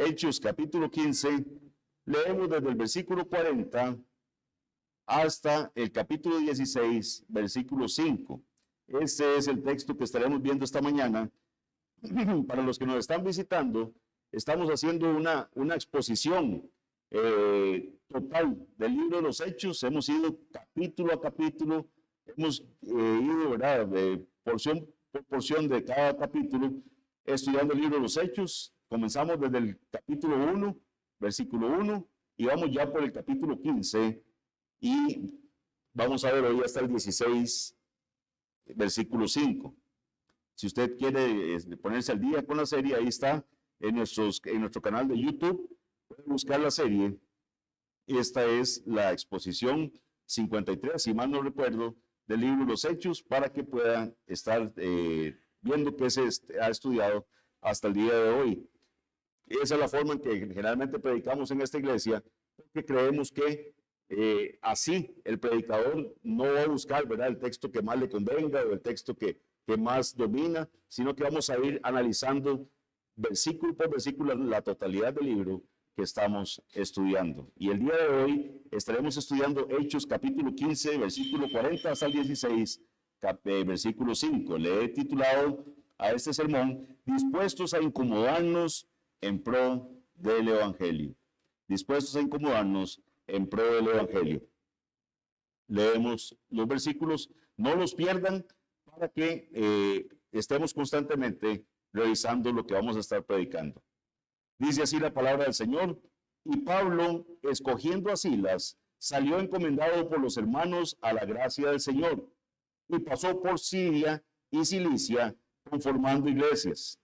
Hechos capítulo 15, leemos desde el versículo 40 hasta el capítulo 16, versículo 5. Este es el texto que estaremos viendo esta mañana. Para los que nos están visitando, estamos haciendo una exposición total del libro de los Hechos. Hemos ido capítulo a capítulo, hemos ido, ¿verdad?, porción por porción de cada capítulo, estudiando el libro de los Hechos. Comenzamos desde el capítulo 1, versículo 1, y vamos ya por el capítulo 15, y vamos a ver hoy hasta el 16, versículo 5. Si usted quiere ponerse al día con la serie, ahí está en nuestro canal de YouTube. Puede buscar la serie. Esta es la exposición 53, si mal no recuerdo, del libro de los Hechos, para que puedan estar viendo qué se ha estudiado hasta el día de hoy. Esa es la forma en que generalmente predicamos en esta iglesia, porque creemos que así el predicador no va a buscar, ¿verdad?, el texto que más le convenga o el texto que más domina, sino que vamos a ir analizando versículo por versículo la totalidad del libro que estamos estudiando. Y el día de hoy estaremos estudiando Hechos capítulo 15, versículo 40 hasta el 16, versículo 5. Le he titulado a este sermón, dispuestos a incomodarnos en pro del Evangelio. Dispuestos a incomodarnos en pro del Evangelio. Leemos los versículos, no los pierdan, para que estemos constantemente revisando lo que vamos a estar predicando. Dice así la palabra del Señor: y Pablo, escogiendo a Silas, salió encomendado por los hermanos a la gracia del Señor, y pasó por Siria y Cilicia, conformando iglesias.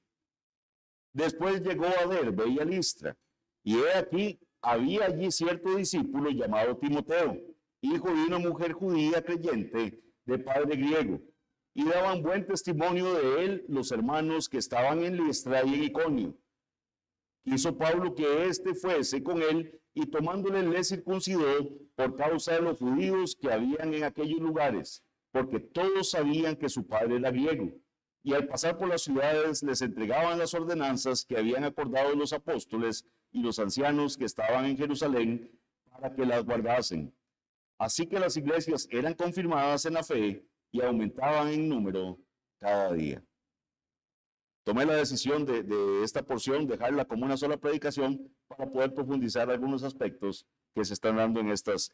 Después llegó a Derbe y a Listra, y he aquí, había allí cierto discípulo llamado Timoteo, hijo de una mujer judía creyente de padre griego, y daban buen testimonio de él los hermanos que estaban en Listra y en Iconio. Quiso Pablo que éste fuese con él, y tomándole le circuncidó por causa de los judíos que habían en aquellos lugares, porque todos sabían que su padre era griego. Y al pasar por las ciudades les entregaban las ordenanzas que habían acordado los apóstoles y los ancianos que estaban en Jerusalén, para que las guardasen. Así que las iglesias eran confirmadas en la fe y aumentaban en número cada día. Tomé la decisión de esta porción, dejarla como una sola predicación, para poder profundizar algunos aspectos que se están dando en estos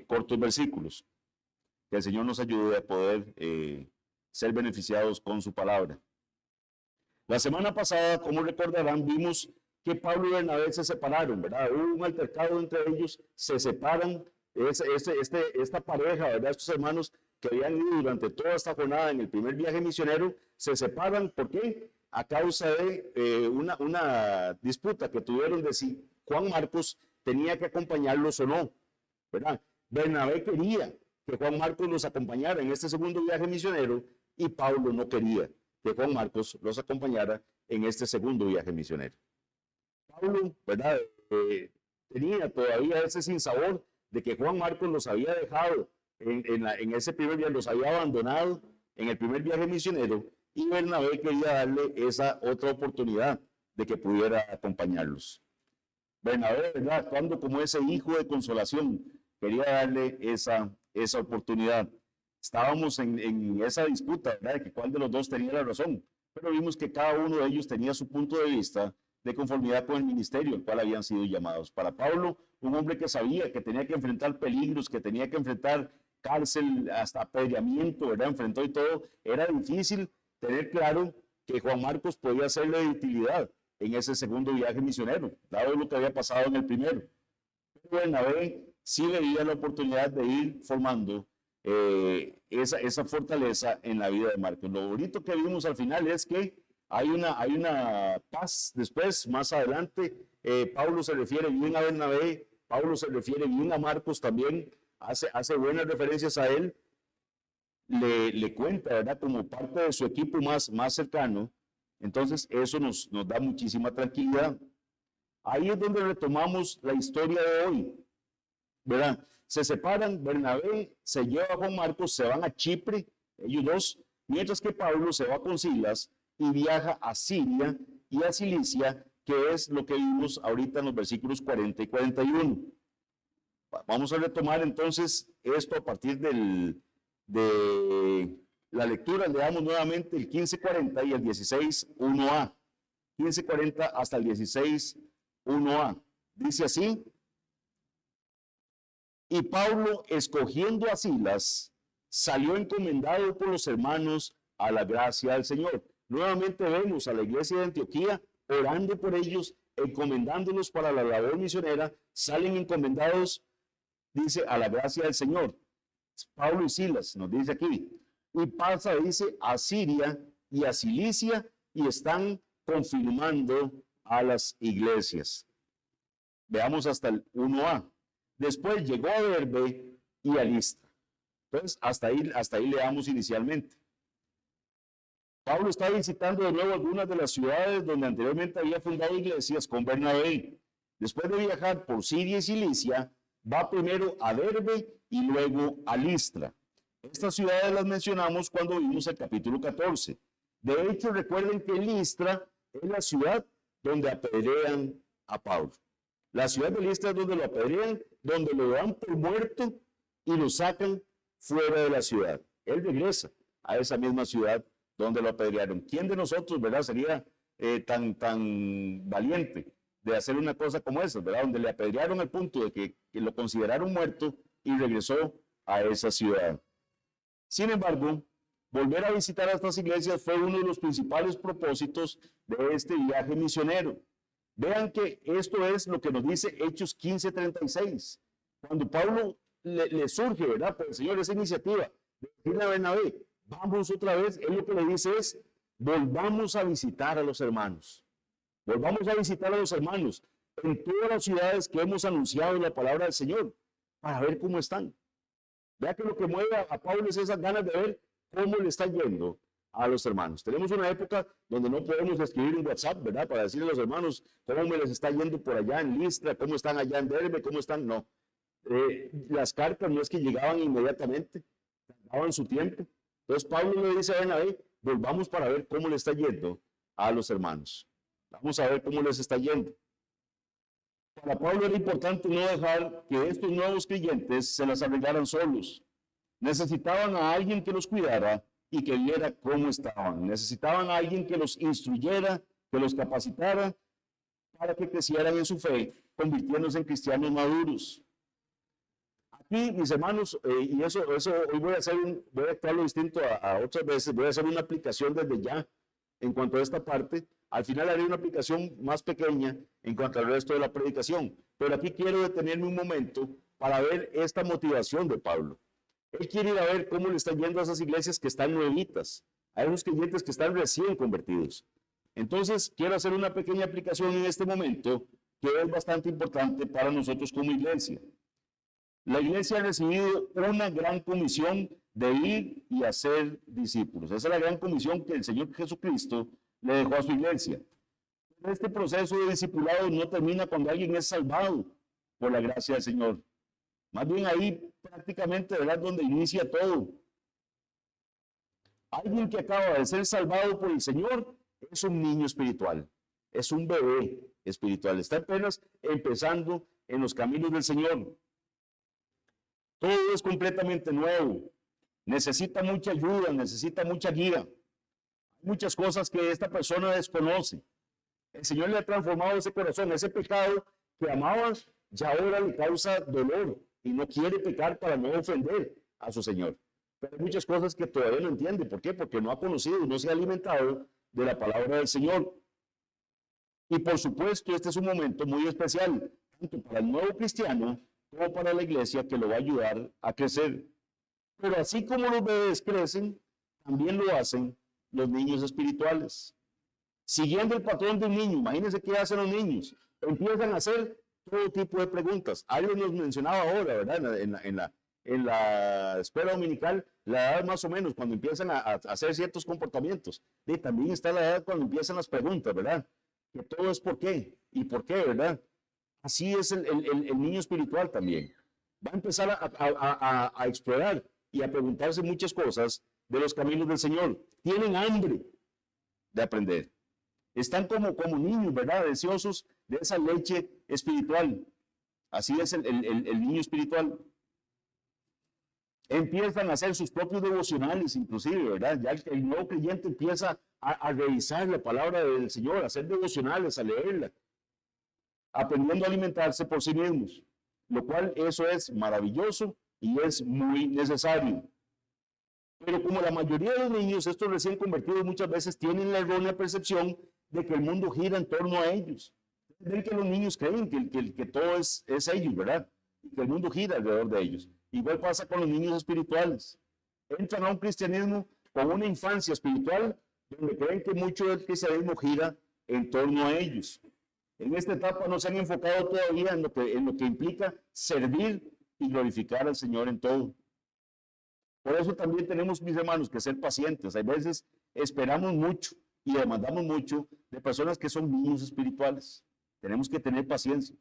cortos versículos. Que el Señor nos ayude a poder ser beneficiados con su palabra. La semana pasada, como recordarán, vimos que Pablo y Bernabé se separaron, ¿verdad? Hubo un altercado entre ellos, se separan. Esta pareja, ¿verdad?, estos hermanos que habían ido durante toda esta jornada en el primer viaje misionero, se separan. ¿Por qué? A causa de una disputa que tuvieron de si Juan Marcos tenía que acompañarlos o no, ¿verdad? Bernabé quería que Juan Marcos los acompañara en este segundo viaje misionero, y Pablo no quería que Juan Marcos los acompañara en este segundo viaje misionero. Pablo, ¿verdad?, tenía todavía ese sinsabor de que Juan Marcos los había dejado en ese primer viaje, los había abandonado en el primer viaje misionero, y Bernabé quería darle esa otra oportunidad de que pudiera acompañarlos. Bernabé, ¿verdad?, actuando como ese hijo de consolación, quería darle esa oportunidad. Estábamos en esa disputa, ¿verdad?, de que cuál de los dos tenía la razón, pero vimos que cada uno de ellos tenía su punto de vista de conformidad con el ministerio al cual habían sido llamados. Para Pablo, un hombre que sabía que tenía que enfrentar peligros, que tenía que enfrentar cárcel, hasta apedreamiento, ¿verdad?, enfrentó y todo, era difícil tener claro que Juan Marcos podía serle de utilidad en ese segundo viaje misionero, dado lo que había pasado en el primero. Pero Bernabé sí veía la oportunidad de ir formando esa fortaleza en la vida de Marcos. Lo bonito que vimos al final es que hay una paz después, más adelante. Pablo se refiere bien a Bernabé, Pablo se refiere bien a Marcos también, hace buenas referencias a él, le cuenta, ¿verdad?, como parte de su equipo más cercano. Entonces eso nos da muchísima tranquilidad. Ahí es donde retomamos la historia de hoy, ¿verdad? Se separan, Bernabé se lleva a Juan Marcos, se van a Chipre, ellos dos, mientras que Pablo se va con Silas y viaja a Siria y a Cilicia, que es lo que vimos ahorita en los versículos 40 y 41. Vamos a retomar entonces esto a partir de la lectura. Leamos nuevamente el 15:40 y el 16:1a. 15:40 hasta el 16:1a. Dice así: y Pablo, escogiendo a Silas, salió encomendado por los hermanos a la gracia del Señor. Nuevamente vemos a la iglesia de Antioquía orando por ellos, encomendándolos para la labor misionera. Salen encomendados, dice, a la gracia del Señor. Pablo y Silas, nos dice aquí. Y pasa, dice, a Siria y a Cilicia, y están confirmando a las iglesias. Veamos hasta el 1a. Después llegó a Derbe y a Listra. Entonces, hasta ahí leamos inicialmente. Pablo está visitando de nuevo algunas de las ciudades donde anteriormente había fundado iglesias con Bernabé. Después de viajar por Siria y Cilicia, va primero a Derbe y luego a Listra. Estas ciudades las mencionamos cuando vimos el capítulo 14. De hecho, recuerden que Listra es la ciudad donde apedrean a Pablo. La ciudad de Listra es donde lo apedrean, donde lo dan por muerto y lo sacan fuera de la ciudad. Él regresa a esa misma ciudad donde lo apedrearon. ¿Quién de nosotros, verdad, sería tan valiente de hacer una cosa como esa, verdad? Donde le apedrearon al punto de que lo consideraron muerto y regresó a esa ciudad. Sin embargo, volver a visitar a estas iglesias fue uno de los principales propósitos de este viaje misionero. Vean que esto es lo que nos dice Hechos 15:36. Cuando Pablo le surge, ¿verdad?, por el Señor esa iniciativa de decirle a Bernabé, vamos otra vez, él lo que le dice es, volvamos a visitar a los hermanos. Volvamos a visitar a los hermanos en todas las ciudades que hemos anunciado la palabra del Señor, para ver cómo están. Vea que lo que mueve a Pablo es esas ganas de ver cómo le está yendo a los hermanos. Tenemos una época donde no podemos escribir un WhatsApp, ¿verdad?, para decirle a los hermanos cómo me les está yendo por allá en Listra, cómo están allá en Derbe, cómo están. No. Las cartas no es que llegaban inmediatamente, daban su tiempo. Entonces Pablo le dice a Bernabé, volvamos para ver cómo le está yendo a los hermanos. Vamos a ver cómo les está yendo. Para Pablo era importante no dejar que estos nuevos creyentes se las arreglaran solos. Necesitaban a alguien que los cuidara y que viera cómo estaban. Necesitaban a alguien que los instruyera, que los capacitara para que crecieran en su fe, convirtiéndose en cristianos maduros. Aquí, mis hermanos, y eso hoy voy a actuarlo distinto a otras veces, voy a hacer una aplicación desde ya en cuanto a esta parte. Al final haré una aplicación más pequeña en cuanto al resto de la predicación, pero aquí quiero detenerme un momento para ver esta motivación de Pablo. Él quiere ir a ver cómo le están yendo a esas iglesias que están nuevitas, a esos creyentes que están recién convertidos. Entonces, quiero hacer una pequeña aplicación en este momento que es bastante importante para nosotros como iglesia. La iglesia ha recibido una gran comisión de ir y hacer discípulos. Esa es la gran comisión que el Señor Jesucristo le dejó a su iglesia. Este proceso de discipulado no termina cuando alguien es salvado por la gracia del Señor. Más bien ahí prácticamente, ¿verdad?, donde inicia todo. Alguien que acaba de ser salvado por el Señor es un niño espiritual, es un bebé espiritual, está apenas empezando en los caminos del Señor. Todo es completamente nuevo, necesita mucha ayuda, necesita mucha guía. Hay muchas cosas que esta persona desconoce. El Señor le ha transformado ese corazón, ese pecado que amaba, ya ahora le causa dolor y no quiere pecar para no ofender a su Señor. Pero hay muchas cosas que todavía no entiende. ¿Por qué? Porque no ha conocido y no se ha alimentado de la palabra del Señor. Y por supuesto, este es un momento muy especial, tanto para el nuevo cristiano como para la iglesia, que lo va a ayudar a crecer. Pero así como los bebés crecen, también lo hacen los niños espirituales. Siguiendo el patrón de un niño, imagínense qué hacen los niños. Empiezan a hacer todo tipo de preguntas. Alguien nos mencionaba ahora, ¿verdad? En la escuela dominical, la edad más o menos, cuando empiezan a hacer ciertos comportamientos. Y también está la edad cuando empiezan las preguntas, ¿verdad? Que todo es por qué y por qué, ¿verdad? Así es el niño espiritual también. Va a empezar a explorar y a preguntarse muchas cosas de los caminos del Señor. Tienen hambre de aprender. Están como niños, ¿verdad? Deseosos de esa leche espiritual. Así es el niño espiritual. Empiezan a hacer sus propios devocionales, inclusive, ¿verdad? Ya el nuevo creyente empieza a revisar la palabra del Señor, a hacer devocionales, a leerla, aprendiendo a alimentarse por sí mismos, lo cual eso es maravilloso y es muy necesario. Pero como la mayoría de los niños, estos recién convertidos muchas veces tienen la errónea percepción de que el mundo gira en torno a ellos. Ven que los niños creen que todo es ellos, ¿verdad? Y que el mundo gira alrededor de ellos. Igual pasa con los niños espirituales. Entran a un cristianismo con una infancia espiritual donde creen que mucho del cristianismo gira en torno a ellos. En esta etapa no se han enfocado todavía en lo que implica servir y glorificar al Señor en todo. Por eso también tenemos, mis hermanos, que ser pacientes. Hay veces esperamos mucho y demandamos mucho de personas que son niños espirituales. Tenemos que tener paciencia.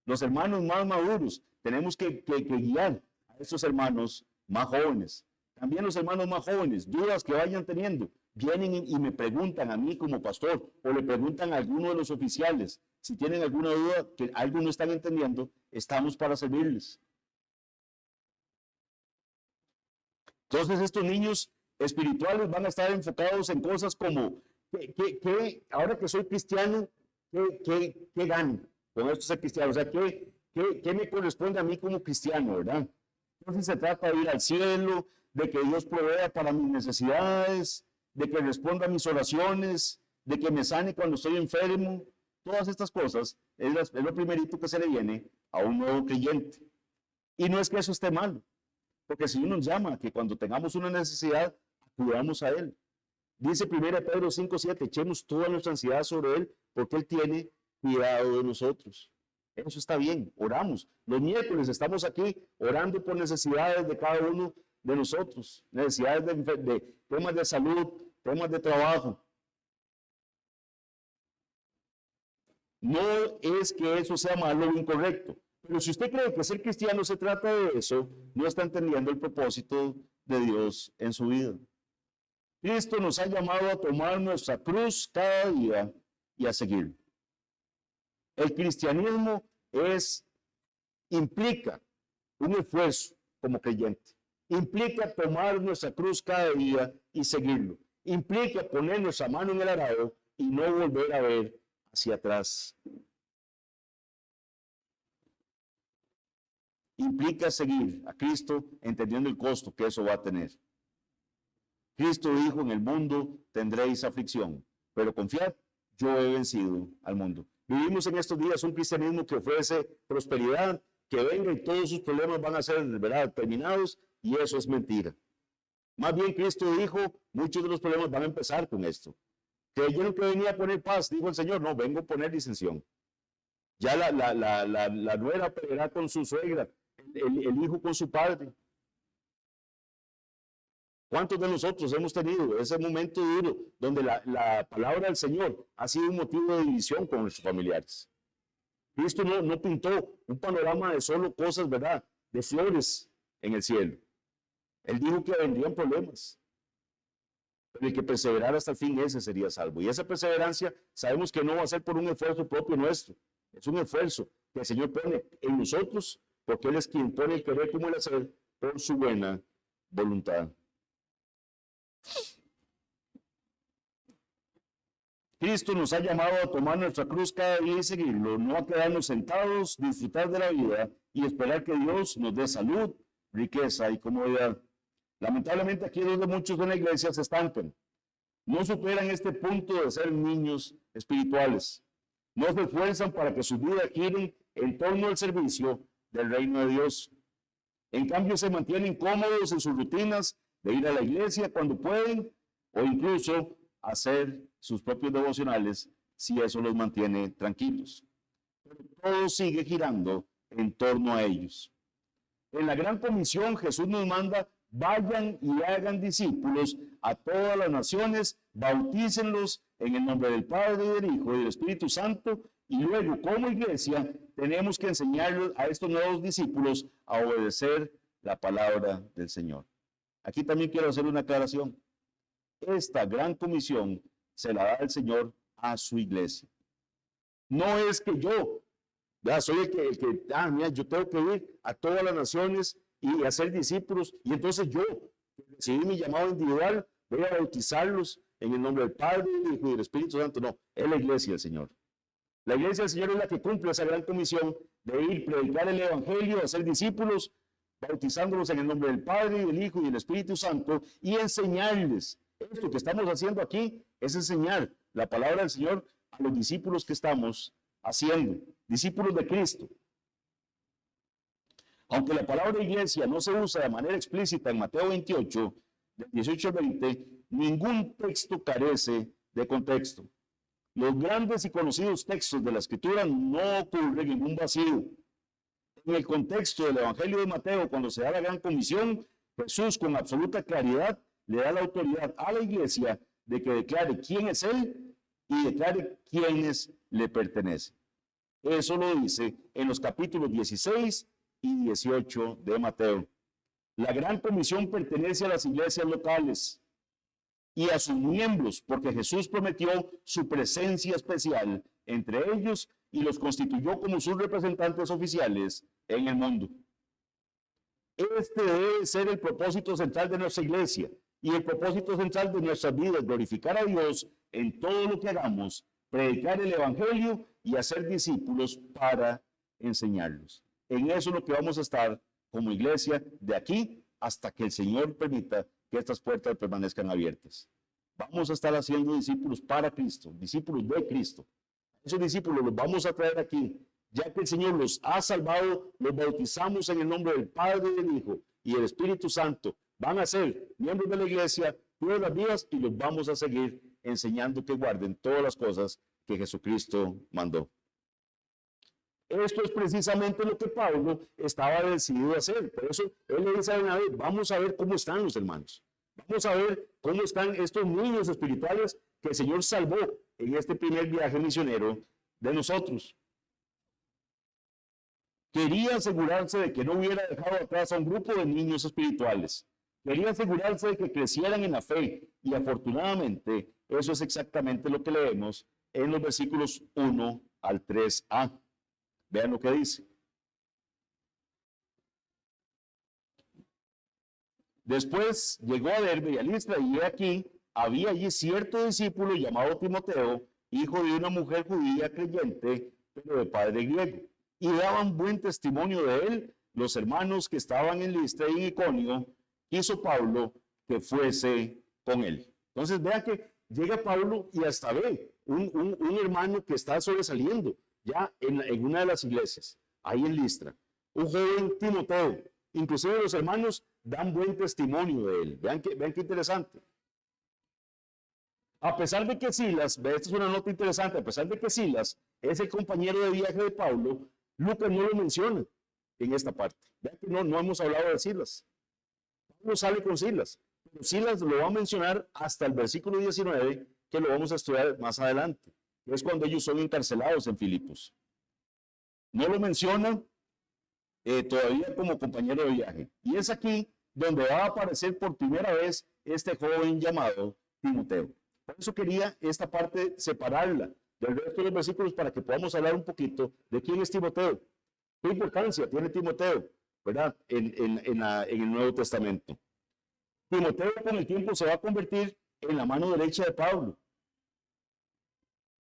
Los hermanos más maduros, tenemos que guiar a esos hermanos más jóvenes. También los hermanos más jóvenes, dudas que vayan teniendo, vienen y me preguntan a mí como pastor o le preguntan a alguno de los oficiales. Si tienen alguna duda que algo no están entendiendo, estamos para servirles. Entonces estos niños espirituales van a estar enfocados en cosas como, ahora que soy cristiano, ¿qué gano con esto ser cristiano? O sea, ¿qué me corresponde a mí como cristiano, verdad? Entonces se trata de ir al cielo, de que Dios provea para mis necesidades, de que responda a mis oraciones, de que me sane cuando estoy enfermo. Todas estas cosas es lo primerito que se le viene a un nuevo creyente. Y no es que eso esté mal, porque si uno nos llama que cuando tengamos una necesidad, acudamos a Él. Dice 1 Pedro 5:7, echemos toda nuestra ansiedad sobre Él, porque Él tiene cuidado de nosotros. Eso está bien, oramos. Los miércoles estamos aquí orando por necesidades de cada uno de nosotros, necesidades de temas de salud, temas de trabajo. No es que eso sea malo o incorrecto, pero si usted cree que ser cristiano se trata de eso, no está entendiendo el propósito de Dios en su vida. Cristo nos ha llamado a tomar nuestra cruz cada día y a seguir. El cristianismo implica un esfuerzo como creyente. Implica tomar nuestra cruz cada día y seguirlo. Implica poner nuestra mano en el arado y no volver a ver hacia atrás. Implica seguir a Cristo entendiendo el costo que eso va a tener. Cristo dijo, en el mundo tendréis aflicción, pero confiad, yo he vencido al mundo. Vivimos en estos días un cristianismo que ofrece prosperidad, que venga y todos sus problemas van a ser, ¿verdad?, terminados, y eso es mentira. Más bien Cristo dijo, muchos de los problemas van a empezar con esto. Creyeron que venía a poner paz, dijo el Señor, no, vengo a poner disensión. Ya la nuera peleará con su suegra, el hijo con su padre. ¿Cuántos de nosotros hemos tenido ese momento duro donde la palabra del Señor ha sido un motivo de división con nuestros familiares? Cristo no pintó un panorama de solo cosas, ¿verdad?, de flores en el cielo. Él dijo que vendrían problemas, pero el que perseverara hasta el fin, ese sería salvo. Y esa perseverancia sabemos que no va a ser por un esfuerzo propio nuestro, es un esfuerzo que el Señor pone en nosotros, porque Él es quien pone el querer como el hacer por su buena voluntad. Cristo nos ha llamado a tomar nuestra cruz cada día y seguirlo, no a quedarnos sentados, disfrutar de la vida y esperar que Dios nos dé salud, riqueza y comodidad. Lamentablemente aquí es donde muchos de la iglesia se estancan. No superan este punto de ser niños espirituales. No se esfuerzan para que sus vidas giren en torno al servicio del reino de Dios. En cambio se mantienen cómodos en sus rutinas de ir a la iglesia cuando pueden o incluso hacer sus propios devocionales si eso los mantiene tranquilos. Pero todo sigue girando en torno a ellos. En la gran comisión Jesús nos manda, vayan y hagan discípulos a todas las naciones, bautícenlos en el nombre del Padre, y del Hijo y del Espíritu Santo, y luego como iglesia tenemos que enseñarles a estos nuevos discípulos a obedecer la palabra del Señor. Aquí también quiero hacer una aclaración. Esta gran comisión se la da el Señor a su iglesia. No es que yo, ya soy mira, yo tengo que ir a todas las naciones y hacer discípulos, y entonces yo recibí mi llamado individual, voy a bautizarlos en el nombre del Padre, del Hijo y del Espíritu Santo. No, es la iglesia del Señor. La iglesia del Señor es la que cumple esa gran comisión de ir, predicar el Evangelio, hacer discípulos, bautizándolos en el nombre del Padre, del Hijo y del Espíritu Santo, y enseñarles. Esto que estamos haciendo aquí es enseñar la palabra del Señor a los discípulos que estamos haciendo, discípulos de Cristo. Aunque la palabra iglesia no se usa de manera explícita en Mateo 28, del 18 al 20, ningún texto carece de contexto. Los grandes y conocidos textos de la Escritura no ocurren en un vacío. En el contexto del Evangelio de Mateo, cuando se da la gran comisión, Jesús con absoluta claridad le da la autoridad a la iglesia de que declare quién es Él y declare quiénes le pertenecen. Eso lo dice en los capítulos 16 y 18 de Mateo. La gran comisión pertenece a las iglesias locales y a sus miembros, porque Jesús prometió su presencia especial entre ellos y los constituyó como sus representantes oficiales en el mundo. Este debe ser el propósito central de nuestra iglesia y el propósito central de nuestras vidas: glorificar a Dios en todo lo que hagamos, predicar el Evangelio y hacer discípulos para enseñarlos. En eso es lo que vamos a estar como iglesia de aquí hasta que el Señor permita que estas puertas permanezcan abiertas. Vamos a estar haciendo discípulos para Cristo, discípulos de Cristo. Esos discípulos los vamos a traer aquí, ya que el Señor los ha salvado, los bautizamos en el nombre del Padre, del Hijo y del Espíritu Santo. Van a ser miembros de la iglesia todas las vidas y los vamos a seguir enseñando que guarden todas las cosas que Jesucristo mandó. Esto es precisamente lo que Pablo estaba decidido a hacer. Por eso él le dice a Bernabé: vamos a ver cómo están los hermanos. Vamos a ver cómo están estos niños espirituales que el Señor salvó en este primer viaje misionero de nosotros. Quería asegurarse de que no hubiera dejado atrás a un grupo de niños espirituales. Quería asegurarse de que crecieran en la fe. Y afortunadamente, eso es exactamente lo que leemos en los versículos 1 al 3a. Vean lo que dice. Después llegó a Derbe y a Listra, y aquí había allí cierto discípulo llamado Timoteo, hijo de una mujer judía creyente, pero de padre griego. Y daban buen testimonio de él los hermanos que estaban en Listra y en Iconio. Hizo Pablo que fuese con él. Entonces vean que llega Pablo y hasta ve un hermano que está sobresaliendo ya en una de las iglesias, ahí en Listra, un joven Timoteo. Inclusive los hermanos dan buen testimonio de él. Vean qué interesante. A pesar de que Silas, esta es una nota interesante, a pesar de que Silas es el compañero de viaje de Pablo, Lucas no lo menciona en esta parte. Vean que no hemos hablado de Silas. Pablo sale con Silas, pero Silas lo va a mencionar hasta el versículo 19, que lo vamos a estudiar más adelante. Es cuando ellos son encarcelados en Filipos. No lo menciona todavía como compañero de viaje. Y es aquí donde va a aparecer por primera vez este joven llamado Timoteo. Por eso quería esta parte separarla del resto de los versículos para que podamos hablar un poquito de quién es Timoteo. ¿Qué importancia tiene Timoteo, verdad, en el Nuevo Testamento? Timoteo con el tiempo se va a convertir en la mano derecha de Pablo.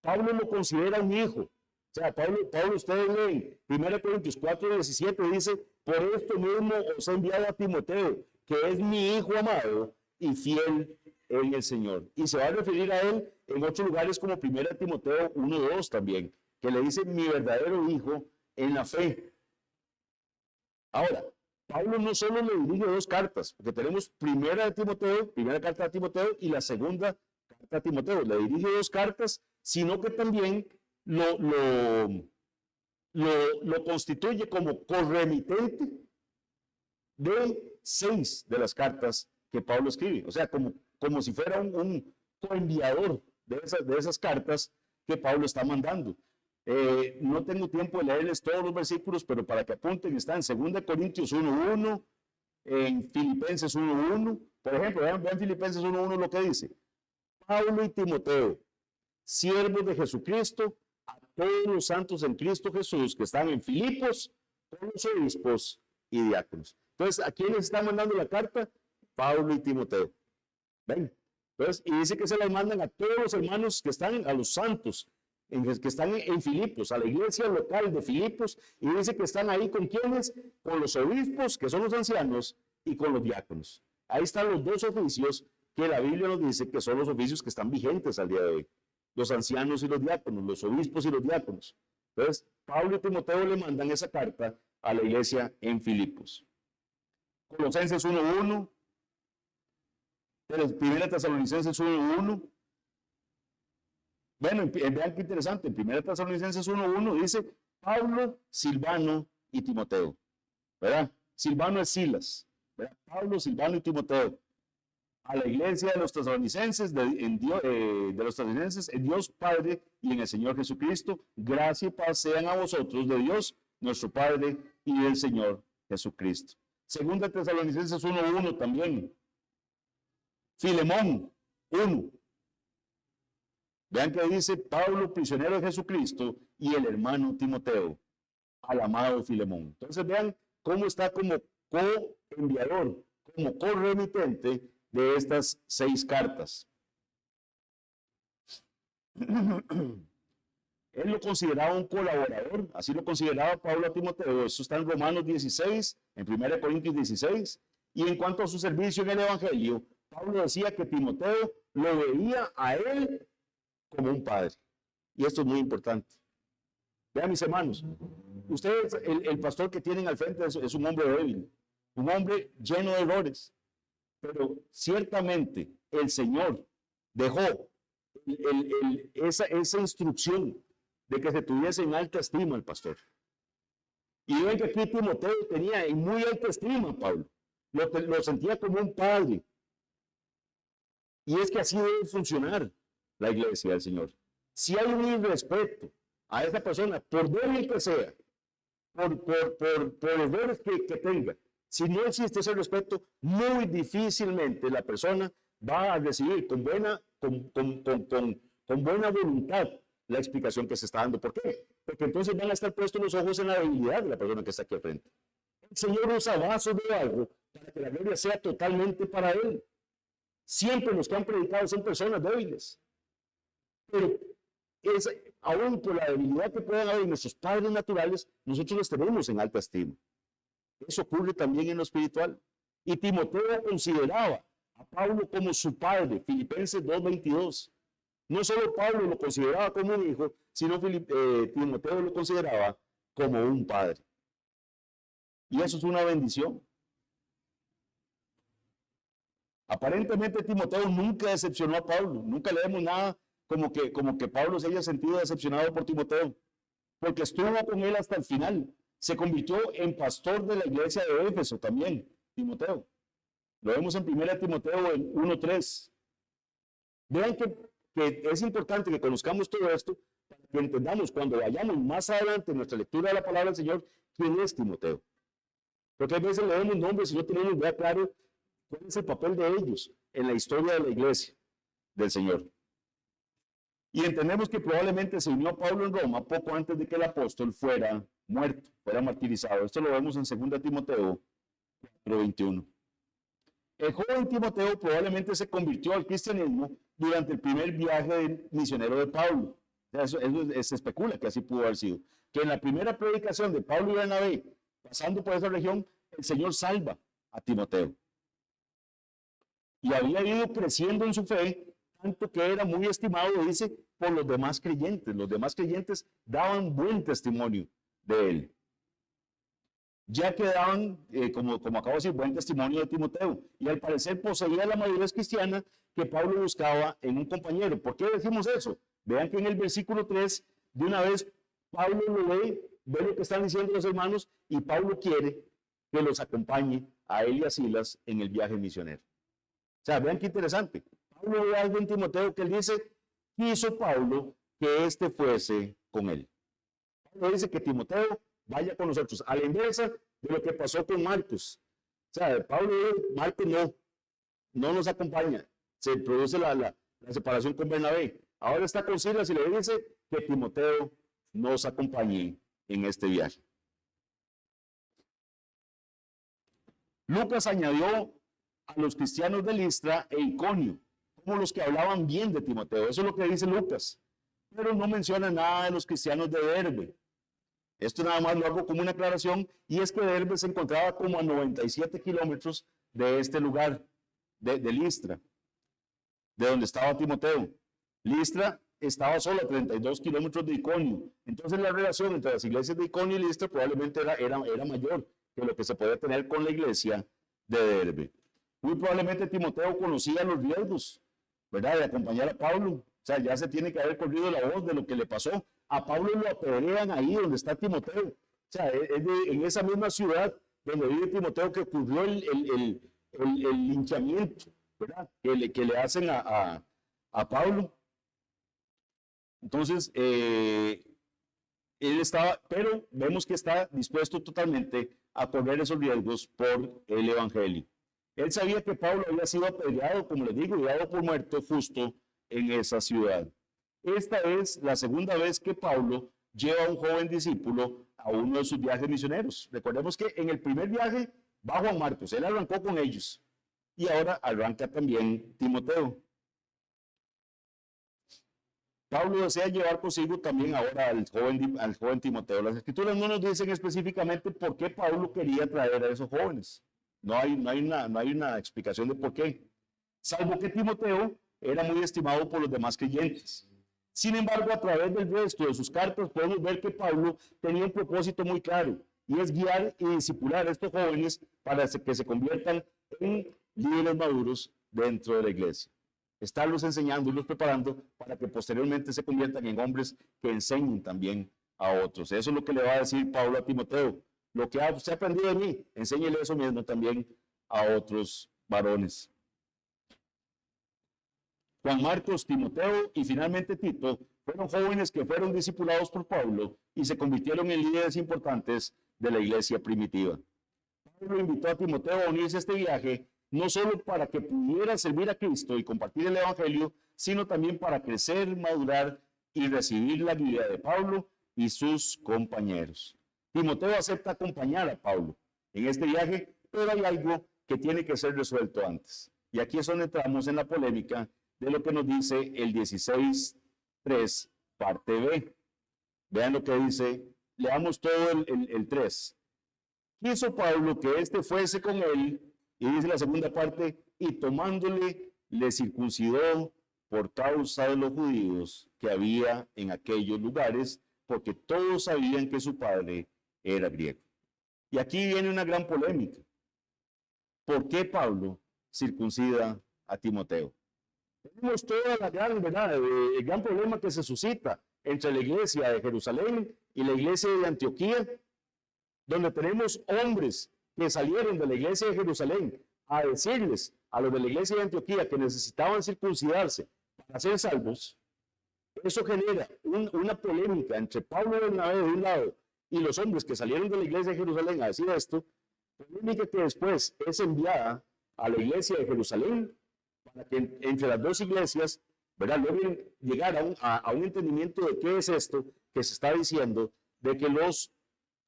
Pablo lo considera un hijo. O sea, Pablo, ustedes leen 1 Corintios 4:17, dice: por esto mismo os he enviado a Timoteo, que es mi hijo amado y fiel en el Señor. Y se va a referir a él en otros lugares como 1 Timoteo 1:2 también, que le dice: mi verdadero hijo en la fe. Ahora, Pablo no solo le dirige dos cartas, porque tenemos primera carta de Timoteo y la segunda carta a Timoteo. Le dirige dos cartas, sino que también lo constituye como corremitente de 6 de las cartas que Pablo escribe. O sea, como si fuera un coenviador de esas cartas que Pablo está mandando. No tengo tiempo de leerles todos los versículos, pero para que apunten, está en 2 Corintios 1:1, en Filipenses 1:1. Por ejemplo, vean Filipenses 1:1 lo que dice: Pablo y Timoteo, siervos de Jesucristo, a todos los santos en Cristo Jesús que están en Filipos, con los obispos y diáconos. Entonces, ¿a quiénes está mandando la carta? Pablo y Timoteo. ¿Ven? Entonces, y dice que se las mandan a todos los hermanos que están, a los santos, que están en Filipos, a la iglesia local de Filipos, y dice que están ahí con quienes, con los obispos, que son los ancianos, y con los diáconos. Ahí están los dos oficios que la Biblia nos dice que son los oficios que están vigentes al día de hoy. Los ancianos y los diáconos, los obispos y los diáconos. Entonces, Pablo y Timoteo le mandan esa carta a la iglesia en Filipos. Colosenses 1:1, 1 Tesalonicenses 1:1. Bueno, vean qué interesante, en 1 Tesalonicenses 1:1 dice Pablo, Silvano y Timoteo, ¿verdad? Silvano es Silas, ¿verdad? Pablo, Silvano y Timoteo. A la iglesia de los tesalonicenses, en Dios Padre y en el Señor Jesucristo, gracia y paz sean a vosotros de Dios, nuestro Padre y del Señor Jesucristo. Segunda Tesalonicenses 1:1 también. Filemón 1. Vean que dice Pablo, prisionero de Jesucristo, y el hermano Timoteo, al amado Filemón. Entonces vean cómo está como co-enviador, como co-remitente de estas 6 cartas. Él lo consideraba un colaborador, así lo consideraba Pablo a Timoteo. Eso está en Romanos 16, en 1 Corintios 16. Y en cuanto a su servicio en el Evangelio, Pablo decía que Timoteo lo veía a él como un padre. Y esto es muy importante. Vean, mis hermanos, ustedes, el pastor que tienen al frente es un hombre débil, un hombre lleno de errores. Pero ciertamente el Señor dejó esa instrucción de que se tuviese en alta estima el pastor. Y ven que aquí Timoteo tenía en muy alta estima a Pablo. Lo sentía como un padre. Y es que así debe funcionar la iglesia del Señor. Si hay un irrespeto a esa persona, por débil que sea, por errores que tenga, si no existe ese respeto, muy difícilmente la persona va a recibir con buena voluntad la explicación que se está dando. ¿Por qué? Porque entonces van a estar puestos los ojos en la debilidad de la persona que está aquí al frente. El Señor usa vasos de algo para que la gloria sea totalmente para Él. Siempre los que han predicado son personas débiles. Pero aún por la debilidad que puedan haber en nuestros padres naturales, nosotros los tenemos en alta estima. Eso ocurre también en lo espiritual. Y Timoteo consideraba a Pablo como su padre, Filipenses 2:22. No solo Pablo lo consideraba como un hijo, sino Timoteo lo consideraba como un padre. Y eso es una bendición. Aparentemente Timoteo nunca decepcionó a Pablo. Nunca leemos nada como que Pablo se haya sentido decepcionado por Timoteo, porque estuvo con él hasta el final. Se convirtió en pastor de la iglesia de Éfeso también, Timoteo. Lo vemos en 1 Timoteo 1:3. Vean que es importante que conozcamos todo esto para que entendamos cuando vayamos más adelante en nuestra lectura de la palabra del Señor quién es Timoteo. Porque a veces leemos nombres y no tenemos idea claro cuál es el papel de ellos en la historia de la iglesia del Señor. Y entendemos que probablemente se unió a Pablo en Roma poco antes de que el apóstol fuera muerto, fuera martirizado. Esto lo vemos en 2 Timoteo 4:21. El joven Timoteo probablemente se convirtió al cristianismo durante el primer viaje misionero de Pablo. Eso se especula que así pudo haber sido. Que en la primera predicación de Pablo y Bernabé, pasando por esa región, el Señor salva a Timoteo. Y había ido creciendo en su fe, tanto que era muy estimado, dice, por los demás creyentes. Los demás creyentes daban buen testimonio de él. Ya que daban, como acabo de decir, buen testimonio de Timoteo. Y al parecer poseía la madurez cristiana que Pablo buscaba en un compañero. ¿Por qué decimos eso? Vean que en el versículo 3, de una vez, Pablo lo ve lo que están diciendo los hermanos, y Pablo quiere que los acompañe a él y a Silas en el viaje misionero. O sea, vean qué interesante. Pablo ve algo en Timoteo que él dice, quiso Pablo que éste fuese con él. Pablo dice que Timoteo vaya con nosotros, a la inversa de lo que pasó con Marcos. O sea, Pablo, Marcos no nos acompaña. Se produce la separación con Bernabé. Ahora está con Silas y le dice que Timoteo nos acompañe en este viaje. Lucas añadió a los cristianos de Listra e Iconio como los que hablaban bien de Timoteo. Eso es lo que dice Lucas. Pero no menciona nada de los cristianos de Derbe. Esto nada más lo hago como una aclaración, y es que Derbe se encontraba como a 97 kilómetros de este lugar, de Listra, de donde estaba Timoteo. Listra estaba solo a 32 kilómetros de Iconio. Entonces la relación entre las iglesias de Iconio y Listra probablemente era mayor que lo que se podía tener con la iglesia de Derbe. Muy probablemente Timoteo conocía los riesgos, ¿verdad?, de acompañar a Pablo. O sea, ya se tiene que haber corrido la voz de lo que le pasó. A Pablo lo apedrean ahí donde está Timoteo. O sea, en esa misma ciudad donde vive Timoteo que ocurrió el linchamiento, ¿verdad?, que le hacen a Pablo. Entonces, él estaba, pero vemos que está dispuesto totalmente a correr esos riesgos por el evangelio. Él sabía que Pablo había sido apedreado, como les digo, y dado por muerto justo en esa ciudad. Esta es la segunda vez que Pablo lleva a un joven discípulo a uno de sus viajes misioneros. Recordemos que en el primer viaje va Juan Marcos, él arrancó con ellos, y ahora arranca también Timoteo. Pablo desea llevar consigo también ahora al joven Timoteo. Las escrituras no nos dicen específicamente por qué Pablo quería traer a esos jóvenes. No hay una explicación de por qué, salvo que Timoteo era muy estimado por los demás creyentes. Sin embargo, a través del resto de sus cartas podemos ver que Pablo tenía un propósito muy claro, y es guiar y discipular a estos jóvenes para que se conviertan en líderes maduros dentro de la iglesia. Estarlos enseñando y los preparando para que posteriormente se conviertan en hombres que enseñen también a otros. Eso es lo que le va a decir Pablo a Timoteo. Lo que se ha aprendido de mí, enséñele eso mismo también a otros varones. Juan Marcos, Timoteo y finalmente Tito fueron jóvenes que fueron discipulados por Pablo y se convirtieron en líderes importantes de la iglesia primitiva. Pablo invitó a Timoteo a unirse a este viaje, no solo para que pudiera servir a Cristo y compartir el evangelio, sino también para crecer, madurar y recibir la guía de Pablo y sus compañeros. Timoteo acepta acompañar a Pablo en este viaje, pero hay algo que tiene que ser resuelto antes. Y aquí es donde entramos en la polémica de lo que nos dice el 16:3, parte B. Vean lo que dice, leamos todo el 3. Quiso Pablo que éste fuese con él, y dice la segunda parte, y tomándole, le circuncidó por causa de los judíos que había en aquellos lugares, porque todos sabían que su padre era griego. Y aquí viene una gran polémica. ¿Por qué Pablo circuncida a Timoteo? Tenemos toda la gran, ¿verdad?, el gran problema que se suscita entre la iglesia de Jerusalén y la iglesia de Antioquía, donde tenemos hombres que salieron de la iglesia de Jerusalén a decirles a los de la iglesia de Antioquía que necesitaban circuncidarse para ser salvos. Eso genera una polémica entre Pablo y Bernabé de un lado y los hombres que salieron de la iglesia de Jerusalén a decir esto, polémica que después es enviada a la iglesia de Jerusalén para que entre las dos iglesias, ¿verdad?, logren llegar a un entendimiento de qué es esto que se está diciendo, de que los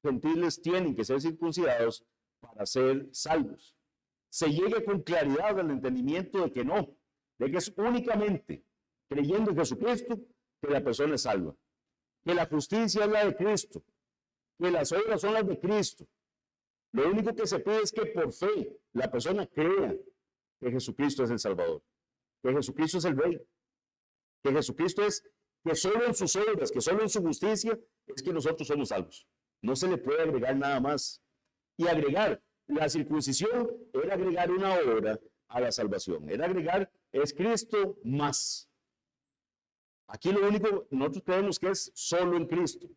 gentiles tienen que ser circuncidados para ser salvos. Se llega con claridad al entendimiento de que no, de que es únicamente creyendo en Jesucristo que la persona es salva, que la justicia es la de Cristo, que las obras son las de Cristo. Lo único que se pide es que por fe la persona crea que Jesucristo es el Salvador, que Jesucristo es el Rey, que Jesucristo es, que solo en sus obras, que solo en su justicia es que nosotros somos salvos. No se le puede agregar nada más. Y agregar la circuncisión era agregar una obra a la salvación, era agregar, es Cristo más. Aquí lo único nosotros creemos que es solo en Cristo,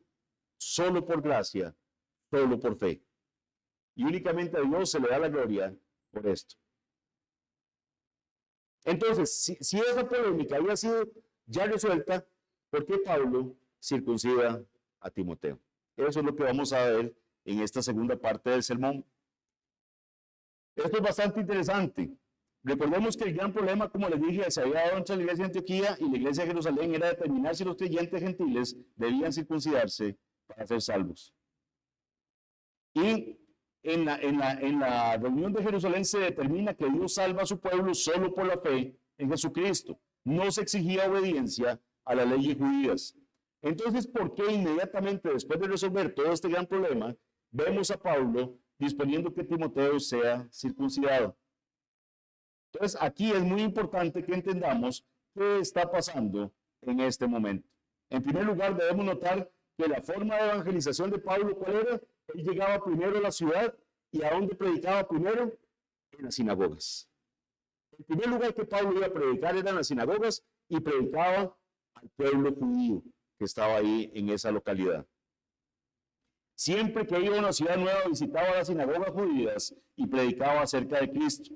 solo por gracia, solo por fe. Y únicamente a Dios se le da la gloria por esto. Entonces, si esa polémica había sido ya resuelta, ¿por qué Pablo circuncida a Timoteo? Eso es lo que vamos a ver en esta segunda parte del sermón. Esto es bastante interesante. Recordemos que el gran problema, como les dije, se había dado entre la iglesia de Antioquía y la iglesia de Jerusalén era determinar si los creyentes gentiles debían circuncidarse para ser salvos. Y en la reunión de Jerusalén se determina que Dios salva a su pueblo solo por la fe en Jesucristo. No se exigía obediencia a las leyes judías. Entonces, ¿por qué inmediatamente después de resolver todo este gran problema, vemos a Pablo disponiendo que Timoteo sea circuncidado? Entonces, aquí es muy importante que entendamos qué está pasando en este momento. En primer lugar, debemos notar que la forma de evangelización de Pablo, ¿cuál era? Él llegaba primero a la ciudad y ¿a dónde predicaba primero? En las sinagogas. El primer lugar que Pablo iba a predicar era en las sinagogas y predicaba al pueblo judío que estaba ahí en esa localidad. Siempre que iba a una ciudad nueva visitaba las sinagogas judías y predicaba acerca de Cristo.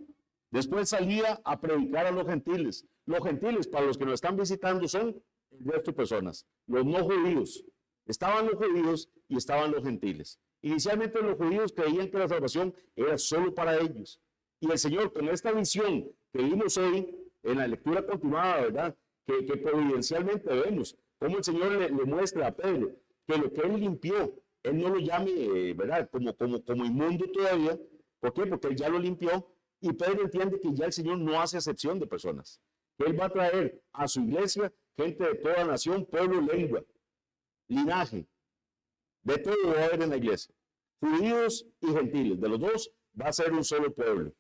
Después salía a predicar a los gentiles. Los gentiles, para los que nos están visitando, son el resto de personas, los no judíos. Estaban los judíos y estaban los gentiles. Inicialmente los judíos creían que la salvación era solo para ellos. Y el Señor, con esta visión que vimos hoy en la lectura continuada, ¿verdad? Que providencialmente vemos cómo el Señor le muestra a Pedro que lo que Él limpió, Él no lo llame, ¿verdad? Como inmundo todavía. ¿Por qué? Porque Él ya lo limpió. Y Pedro entiende que ya el Señor no hace excepción de personas. Que Él va a traer a su iglesia gente de toda nación, pueblo, lengua, linaje. De todo va a haber en la iglesia. Judíos y gentiles. De los dos va a ser un solo pueblo.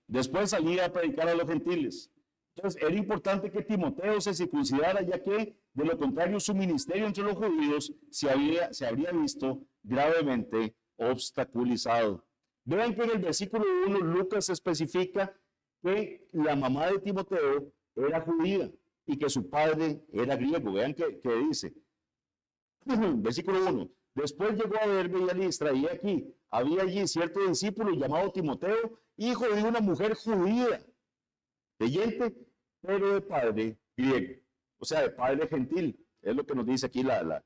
Después salía a predicar a los gentiles. Entonces era importante que Timoteo se circuncidara, ya que de lo contrario su ministerio entre los judíos se habría visto gravemente obstaculizado. Vean que en el versículo 1 Lucas especifica que la mamá de Timoteo era judía y que su padre era griego. Vean que dice, versículo 1, después llegó a Derbe y a Listra, y aquí había allí cierto discípulo llamado Timoteo, hijo de una mujer judía, creyente, pero de padre griego, o sea, de padre gentil. Es lo que nos dice aquí la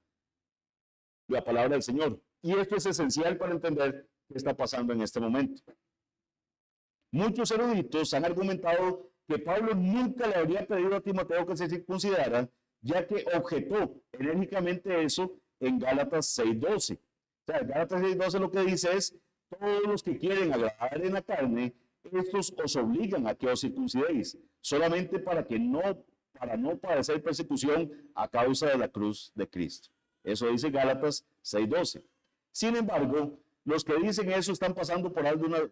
palabra del Señor. Y esto es esencial para entender qué está pasando en este momento. Muchos eruditos han argumentado que Pablo nunca le habría pedido a Timoteo que se circuncidara, ya que objetó enérgicamente eso en Gálatas 6:12. O sea, Gálatas 6:12 lo que dice es, todos los que quieren agradar en la carne, estos os obligan a que os circuncidéis, solamente para no padecer persecución a causa de la cruz de Cristo. Eso dice Gálatas 6:12. Sin embargo, los que dicen eso están pasando por alto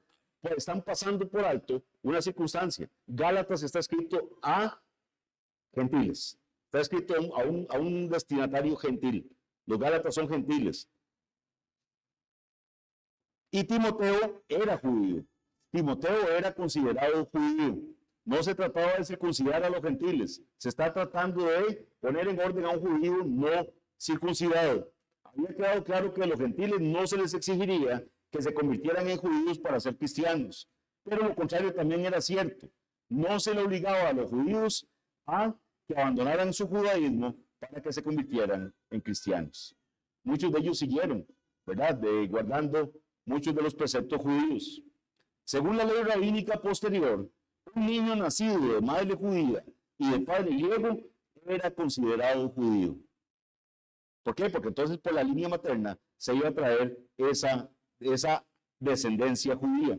una circunstancia. Gálatas está escrito a gentiles. Está escrito a un destinatario gentil. Los Gálatas son gentiles. Y Timoteo era judío. Timoteo era considerado judío. No se trataba de circuncidar a los gentiles. Se está tratando de poner en orden a un judío no circuncidado. Había quedado claro que a los gentiles no se les exigiría que se convirtieran en judíos para ser cristianos. Pero lo contrario también era cierto. No se le obligaba a los judíos a que abandonaran su judaísmo para que se convirtieran en cristianos. Muchos de ellos siguieron, ¿verdad? Guardando muchos de los preceptos judíos. Según la ley rabínica posterior, un niño nacido de madre judía y de padre griego era considerado judío. ¿Por qué? Porque entonces por la línea materna se iba a traer esa descendencia judía.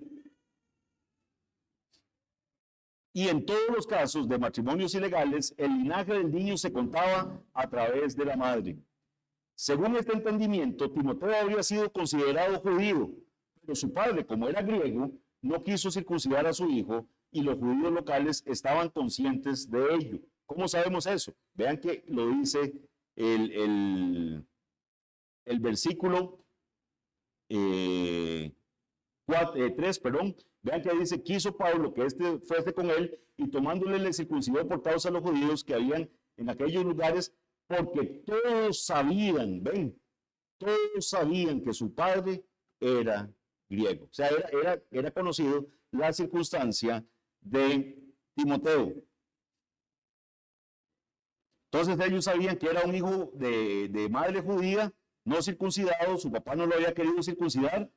Y en todos los casos de matrimonios ilegales, el linaje del niño se contaba a través de la madre. Según este entendimiento, Timoteo habría sido considerado judío, pero su padre, como era griego, no quiso circuncidar a su hijo y los judíos locales estaban conscientes de ello. ¿Cómo sabemos eso? Vean que lo dice el versículo 3, vean que dice, quiso Pablo que fuese con él y tomándole le circuncidó por causa de los judíos que habían en aquellos lugares, porque todos sabían, todos sabían que su padre era griego. O sea, era conocido la circunstancia de Timoteo. Entonces ellos sabían que era un hijo de madre judía, no circuncidado, su papá no lo había querido circuncidar.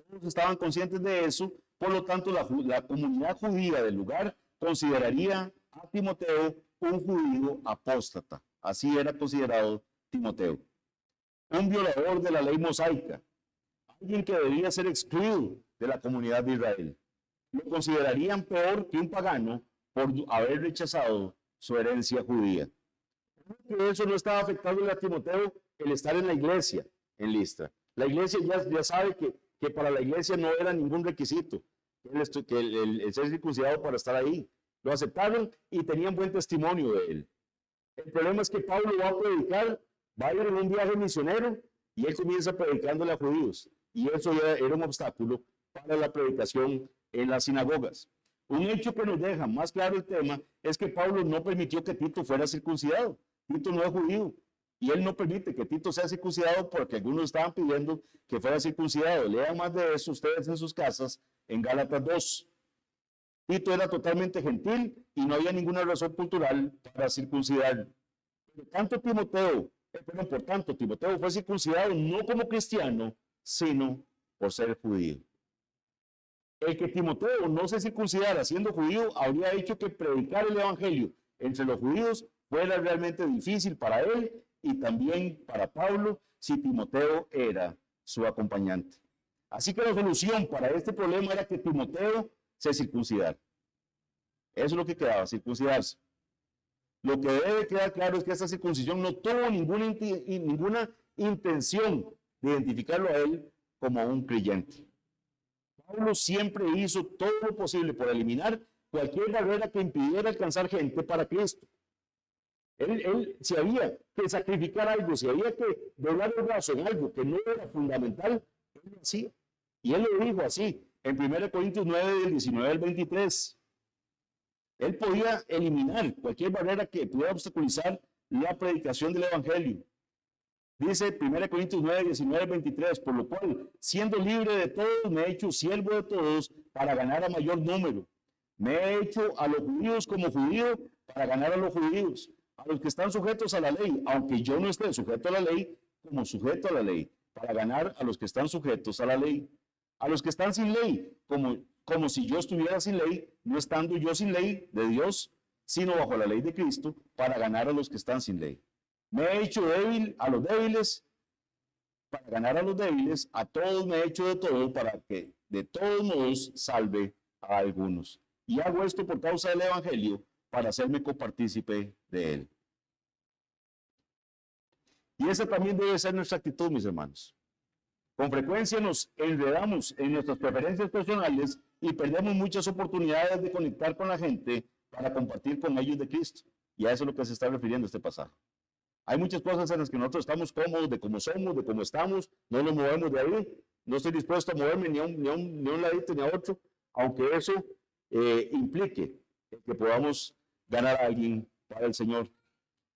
Todos estaban conscientes de eso, por lo tanto la comunidad judía del lugar consideraría a Timoteo un judío apóstata. Así era considerado Timoteo. Un violador de la ley mosaica, alguien que debía ser excluido de la comunidad de Israel. Lo considerarían peor que un pagano por haber rechazado su herencia judía. Que eso no estaba afectando a Timoteo el estar en la iglesia en Listra. La iglesia ya sabe que para la iglesia no era ningún requisito el ser circuncidado para estar ahí. Lo aceptaron y tenían buen testimonio de él. El problema es que Pablo va a predicar, va a ir en un viaje misionero y él comienza predicándole a judíos. Y eso ya era un obstáculo para la predicación en las sinagogas. Un hecho que nos deja más claro el tema es que Pablo no permitió que Tito fuera circuncidado. Tito no es judío y él no permite que Tito sea circuncidado porque algunos estaban pidiendo que fuera circuncidado. Lean más de eso ustedes en sus casas en Gálatas 2. Tito era totalmente gentil y no había ninguna razón cultural para circuncidar. Por tanto, Timoteo fue circuncidado no como cristiano, sino por ser judío. El que Timoteo no se circuncidara siendo judío habría hecho que predicar el evangelio entre los judíos fuera realmente difícil para él y también para Pablo si Timoteo era su acompañante. Así que la solución para este problema era que Timoteo se circuncidara. Eso es lo que quedaba, circuncidarse. Lo que debe quedar claro es que esta circuncisión no tuvo ninguna intención de identificarlo a él como un creyente. Pablo siempre hizo todo lo posible por eliminar cualquier barrera que impidiera alcanzar gente para Cristo. Si había que sacrificar algo, si había que doblar el brazo en algo que no era fundamental, él lo hacía. Y él lo dijo así, en 1 Corintios 9, del 19 al 23. Él podía eliminar cualquier barrera que pudiera obstaculizar la predicación del Evangelio. Dice 1 Corintios 9, 19 al 23, por lo cual, siendo libre de todos, me he hecho siervo de todos para ganar a mayor número. Me he hecho a los judíos como judío para ganar a los judíos, a los que están sujetos a la ley, aunque yo no esté sujeto a la ley, como sujeto a la ley, para ganar a los que están sujetos a la ley. A los que están sin ley, como si yo estuviera sin ley, no estando yo sin ley de Dios, sino bajo la ley de Cristo, para ganar a los que están sin ley. Me he hecho débil a los débiles, para ganar a los débiles, a todos me he hecho de todo, para que de todos modos salve a algunos. Y hago esto por causa del Evangelio, para hacerme copartícipe de él. Y esa también debe ser nuestra actitud, mis hermanos. Con frecuencia nos enredamos en nuestras preferencias personales y perdemos muchas oportunidades de conectar con la gente para compartir con ellos de Cristo. Y a eso es lo que se está refiriendo este pasaje. Hay muchas cosas en las que nosotros estamos cómodos de cómo somos, de cómo estamos, no nos movemos de ahí, no estoy dispuesto a moverme ni a un ladito ni a otro, aunque eso implique que podamos ganar a alguien para el Señor.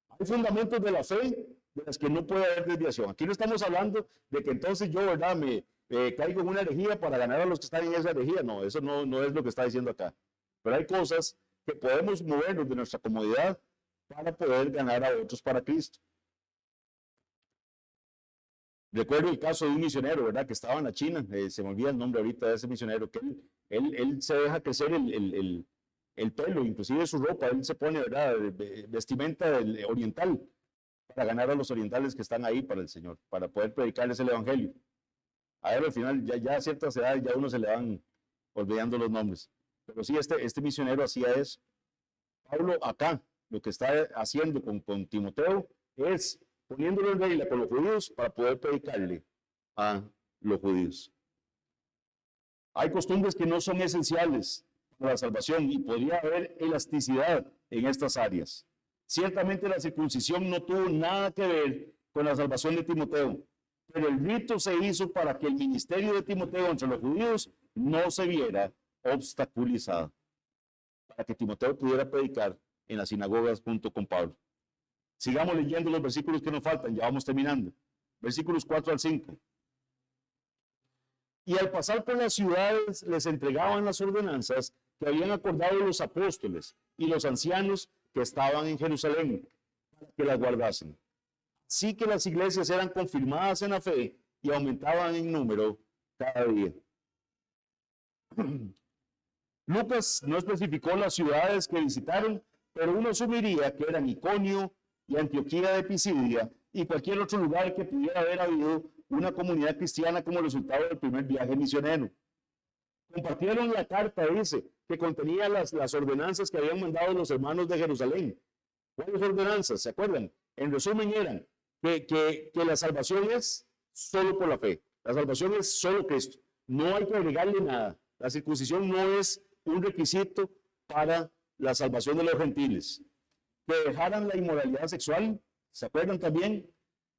Hay fundamentos de la fe de las que no puede haber desviación. Aquí no estamos hablando de que entonces yo, ¿verdad?, me caigo en una herejía para ganar a los que están en esa herejía. No, eso no es lo que está diciendo acá. Pero hay cosas que podemos movernos de nuestra comodidad para poder ganar a otros para Cristo. Recuerdo el caso de un misionero, ¿verdad?, que estaba en la China, se me olvida el nombre ahorita de ese misionero, que él se deja crecer el pelo, inclusive su ropa, él se pone, ¿verdad?, vestimenta oriental, para ganar a los orientales que están ahí para el Señor, para poder predicarles el Evangelio. A él al final, ya a ciertas edades, ya uno se le van olvidando los nombres. Pero sí, este misionero hacía eso. Pablo acá, lo que está haciendo con Timoteo es poniéndolo en regla con los judíos para poder predicarle a los judíos. Hay costumbres que no son esenciales para la salvación y podría haber elasticidad en estas áreas. Ciertamente la circuncisión no tuvo nada que ver con la salvación de Timoteo, pero el rito se hizo para que el ministerio de Timoteo entre los judíos no se viera obstaculizado, para que Timoteo pudiera predicar en las sinagogas junto con Pablo. Sigamos leyendo los versículos que nos faltan, ya vamos terminando. Versículos 4 al 5. Y al pasar por las ciudades les entregaban las ordenanzas que habían acordado los apóstoles y los ancianos que estaban en Jerusalén, para que las guardasen. Así que las iglesias eran confirmadas en la fe y aumentaban en número cada día. Lucas no especificó las ciudades que visitaron, pero uno asumiría que eran Iconio y Antioquía de Pisidia y cualquier otro lugar que pudiera haber habido una comunidad cristiana como resultado del primer viaje misionero. Compartieron la carta, dice, que contenía las ordenanzas que habían mandado los hermanos de Jerusalén. ¿Cuáles ordenanzas? ¿Se acuerdan? En resumen eran que la salvación es solo por la fe. La salvación es solo Cristo. No hay que agregarle nada. La circuncisión no es un requisito para la salvación de los gentiles. Que dejaran la inmoralidad sexual, ¿se acuerdan también?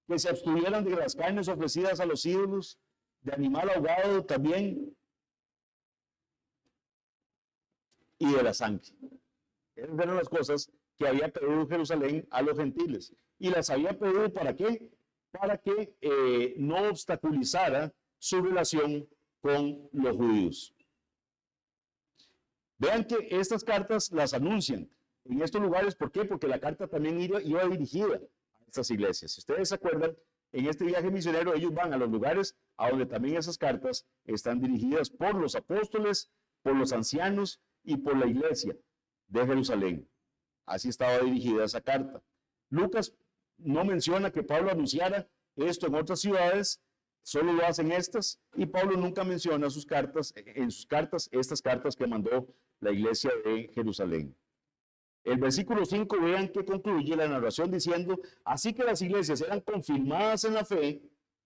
Que se abstuvieran de las carnes ofrecidas a los ídolos, de animal ahogado también, y de la sangre. Esas eran las cosas que había pedido Jerusalén a los gentiles. ¿Y las había pedido para qué? Para que no obstaculizara su relación con los judíos. Vean que estas cartas las anuncian en estos lugares. ¿Por qué? Porque la carta también iba dirigida a estas iglesias. Si ustedes se acuerdan, en este viaje misionero ellos van a los lugares a donde también esas cartas están dirigidas por los apóstoles, por los ancianos y por la iglesia de Jerusalén. Así estaba dirigida esa carta. Lucas no menciona que Pablo anunciara esto en otras ciudades, solo lo hacen estas, y Pablo nunca menciona en sus cartas estas cartas que mandó la iglesia de Jerusalén. El versículo 5, vean que concluye la narración diciendo: así que las iglesias eran confirmadas en la fe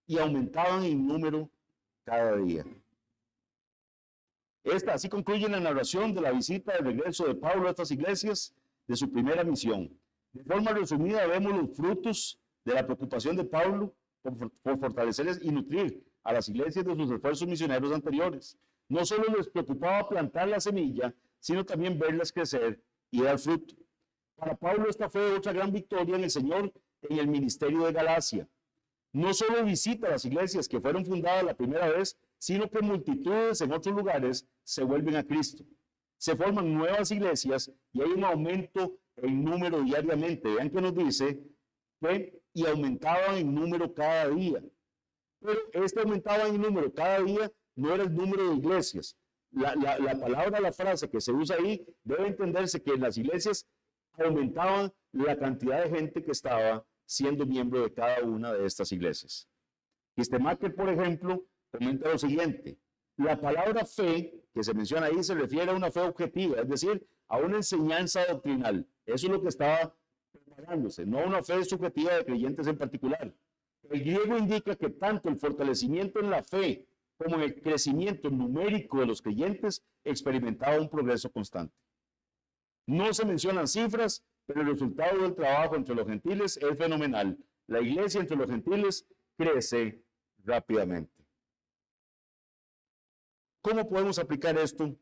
y aumentaban en número cada día. Así concluye la narración de la visita de regreso de Pablo a estas iglesias de su primera misión. De forma resumida, vemos los frutos de la preocupación de Pablo por fortalecer y nutrir a las iglesias de sus esfuerzos misioneros anteriores. No solo les preocupaba plantar la semilla, sino también verlas crecer y dar fruto. Para Pablo esta fue otra gran victoria en el Señor en el ministerio de Galacia. No solo visita las iglesias que fueron fundadas la primera vez, sino que multitudes en otros lugares se vuelven a Cristo. Se forman nuevas iglesias y hay un aumento en número diariamente. Vean que nos dice que y aumentaban en número cada día. Pero este aumentaba en número cada día no era el número de iglesias. La palabra, la frase que se usa ahí debe entenderse que en las iglesias aumentaban la cantidad de gente que estaba siendo miembro de cada una de estas iglesias. Kistemaker, por ejemplo, comenta lo siguiente: la palabra fe que se menciona ahí se refiere a una fe objetiva, es decir, a una enseñanza doctrinal. Eso es lo que estaba preparándose, no una fe subjetiva de creyentes en particular. El griego indica que tanto el fortalecimiento en la fe como en el crecimiento numérico de los creyentes experimentaba un progreso constante. No se mencionan cifras, pero el resultado del trabajo entre los gentiles es fenomenal. La iglesia entre los gentiles crece rápidamente. ¿Cómo podemos aplicar esto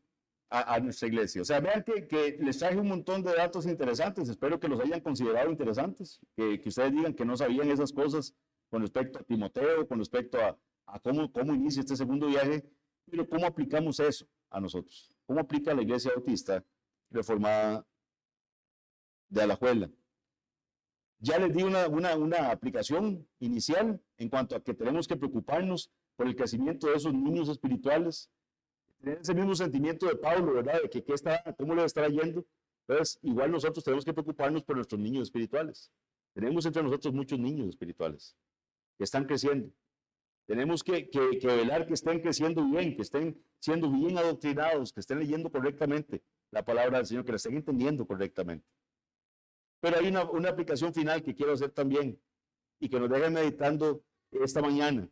a nuestra iglesia? O sea, vean que les traje un montón de datos interesantes. Espero que los hayan considerado interesantes, que ustedes digan que no sabían esas cosas con respecto a Timoteo, con respecto a cómo inicia este segundo viaje, pero cómo aplicamos eso a nosotros. ¿Cómo aplica la iglesia bautista reformada de Alajuela? Ya les di una aplicación inicial en cuanto a que tenemos que preocuparnos por el crecimiento de esos niños espirituales. Tener ese mismo sentimiento de Pablo, ¿verdad? De que cómo le estará yendo. Entonces, igual nosotros tenemos que preocuparnos por nuestros niños espirituales. Tenemos entre nosotros muchos niños espirituales que están creciendo. Tenemos que velar que estén creciendo bien, que estén siendo bien adoctrinados, que estén leyendo correctamente la palabra del Señor, que la estén entendiendo correctamente. Pero hay una aplicación final que quiero hacer también y que nos dejen meditando esta mañana.